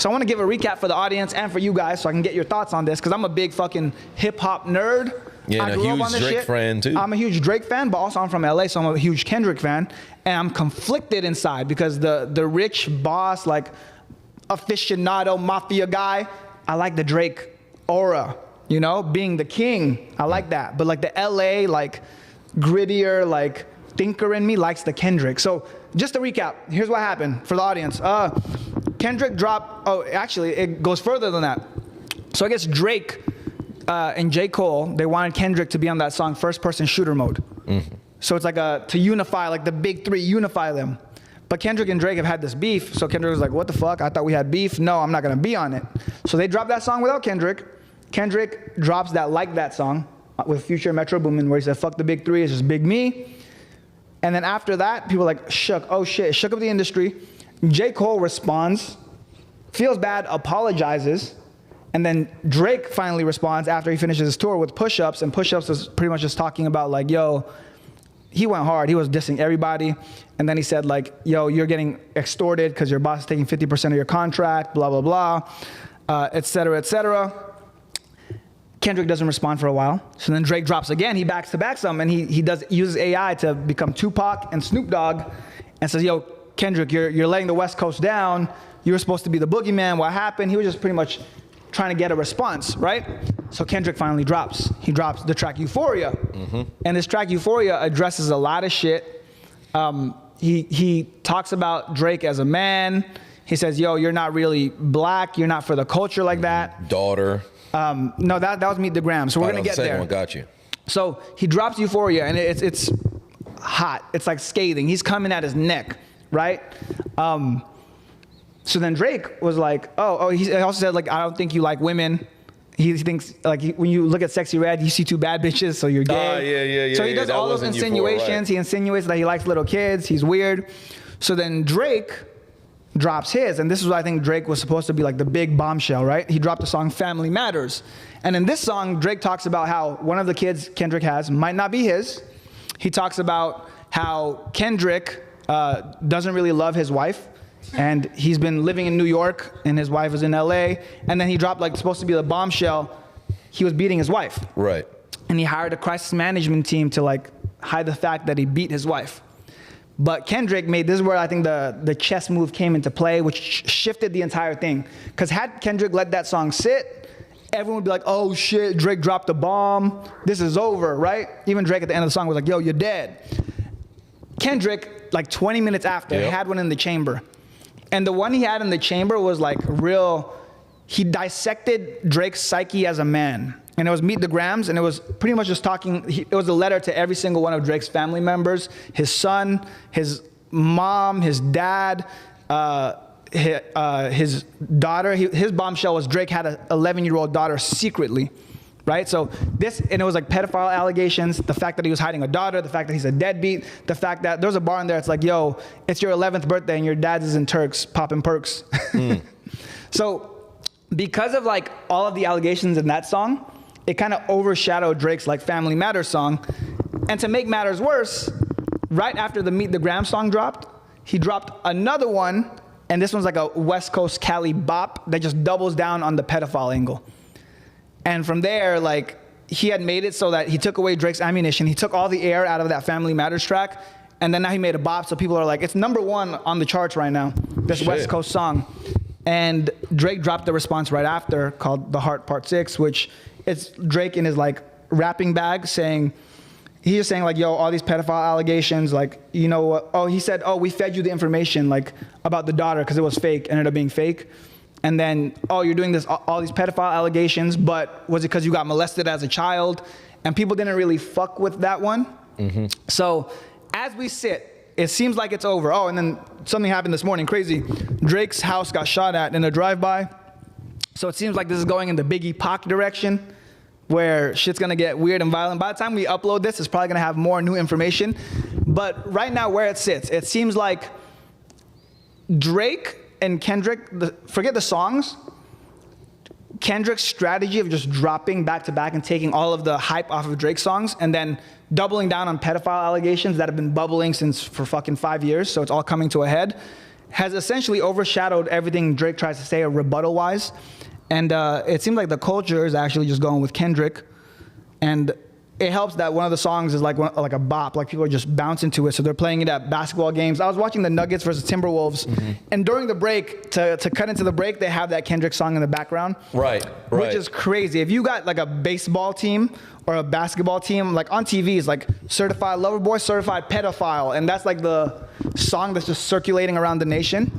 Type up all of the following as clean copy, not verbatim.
So I want to give a recap for the audience and for you guys so I can get your thoughts on this, because I'm a big fucking hip-hop nerd. Yeah, and a huge Drake fan, too. I'm a huge Drake fan, but also I'm from LA, so I'm a huge Kendrick fan. And I'm conflicted inside because the rich boss, like, aficionado, mafia guy, I like the Drake aura, you know, being the king. I like that. But, like, the LA, like, grittier, like, thinker in me likes the Kendrick. So just to recap, here's what happened for the audience. Kendrick dropped, oh, actually, it goes further than that. So I guess Drake and J. Cole, they wanted Kendrick to be on that song first-person shooter mode. So it's like to unify, like the big three, unify them. But Kendrick and Drake have had this beef, so Kendrick was like, what the fuck? I thought we had beef. No, I'm not gonna be on it. So they dropped that song without Kendrick. Kendrick drops that Like That song with Future and Metro Boomin, where he said, fuck the big three, it's just big me. And then after that, people are like, shook, oh shit, it shook up the industry. J. Cole responds, feels bad, apologizes, and then Drake finally responds after he finishes his tour with Push-Ups, and Push-Ups is pretty much just talking about like, yo, he went hard, he was dissing everybody, and then he said like, yo, you're getting extorted because your boss is taking 50% of your contract, blah, blah, blah, et cetera, et cetera. Kendrick doesn't respond for a while, so then Drake drops again, he backs to back some, and he uses AI to become Tupac and Snoop Dogg, and says, yo, Kendrick, you're letting the West Coast down, you were supposed to be the boogeyman, what happened? He was just pretty much trying to get a response, right? So Kendrick finally drops. He drops the track Euphoria. And this track Euphoria addresses a lot of shit. He talks about Drake as a man. He says, yo, you're not really black. You're not for the culture like that. Daughter. No, that was Meet the Gram. So we're gonna get there. Got you. So he drops Euphoria, and it's hot. It's like scathing. He's coming at his neck, right? So then Drake was like, he also said, like, I don't think you like women. He thinks, like, when you look at Sexy Red, you see two bad bitches, so you're gay. Yeah. So he does all those insinuations. Right. He insinuates that he likes little kids. He's weird. So then Drake drops his, and this is what I think Drake was supposed to be, like, the big bombshell, right? He dropped the song Family Matters. And in this song, Drake talks about how one of the kids Kendrick has might not be his. He talks about how Kendrick doesn't really love his wife. And he's been living in New York, and his wife is in LA. And then he dropped, like, supposed to be the bombshell. He was beating his wife. Right. And he hired a crisis management team to, like, hide the fact that he beat his wife. But Kendrick this is where I think the chess move came into play, which shifted the entire thing. Because had Kendrick let that song sit, everyone would be like, oh shit, Drake dropped a bomb. This is over, right? Even Drake at the end of the song was like, yo, you're dead. Kendrick, like 20 minutes after, had one in the chamber. And the one he had in the chamber was like he dissected Drake's psyche as a man. And it was Meet the Grams, and it was pretty much just talking, it was a letter to every single one of Drake's family members, his son, his mom, his dad, his daughter. His bombshell was Drake had an 11-year-old daughter secretly, right? So and it was like pedophile allegations, the fact that he was hiding a daughter, the fact that he's a deadbeat, the fact that there's a bar in there, it's like, yo, it's your 11th birthday and your dad's is in Turks popping perks. So because of like all of the allegations in that song, it kind of overshadowed Drake's like Family Matters song. And to make matters worse, right after the Meet the Gram song dropped, he dropped another one, and this one's like a West Coast Cali bop that just doubles down on the pedophile angle. And from there, like, he had made it so that he took away Drake's ammunition. He took all the air out of that Family Matters track, and then now he made a bop, so people are like, it's #1 on the charts right now, this West Coast song. And Drake dropped the response right after called The Heart Part 6, which it's Drake in his like rapping bag saying, he's just saying like, yo, all these pedophile allegations, like, you know what? Oh, he said, oh, we fed you the information like about the daughter because it was fake, ended up being fake. And then, oh, you're doing this, all these pedophile allegations, but was it because you got molested as a child? And people didn't really fuck with that one. So as we sit, it seems like it's over. Oh, and then something happened this morning, crazy. Drake's house got shot at in a drive-by. So it seems like this is going in the Biggie Pac direction, where shit's gonna get weird and violent. By the time we upload this, it's probably gonna have more new information. But right now, where it sits, it seems like Drake and Kendrick, forget the songs, Kendrick's strategy of just dropping back to back and taking all of the hype off of Drake's songs and then doubling down on pedophile allegations that have been bubbling for fucking 5 years, so it's all coming to a head. has essentially overshadowed everything Drake tries to say rebuttal-wise. And it seems like the culture is actually just going with Kendrick. And it helps that one of the songs is like a bop, like people are just bouncing to it. So they're playing it at basketball games. I was watching the Nuggets versus Timberwolves, and during the break, to cut into the break, they have that Kendrick song in the background. Right. Which is crazy. If you got like a baseball team or a basketball team, like on TV, it's like certified lover boy, certified pedophile, and that's like the song that's just circulating around the nation.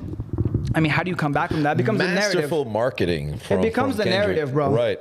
I mean, how do you come back from that? It becomes the narrative. Masterful marketing. It becomes the narrative, bro. Right.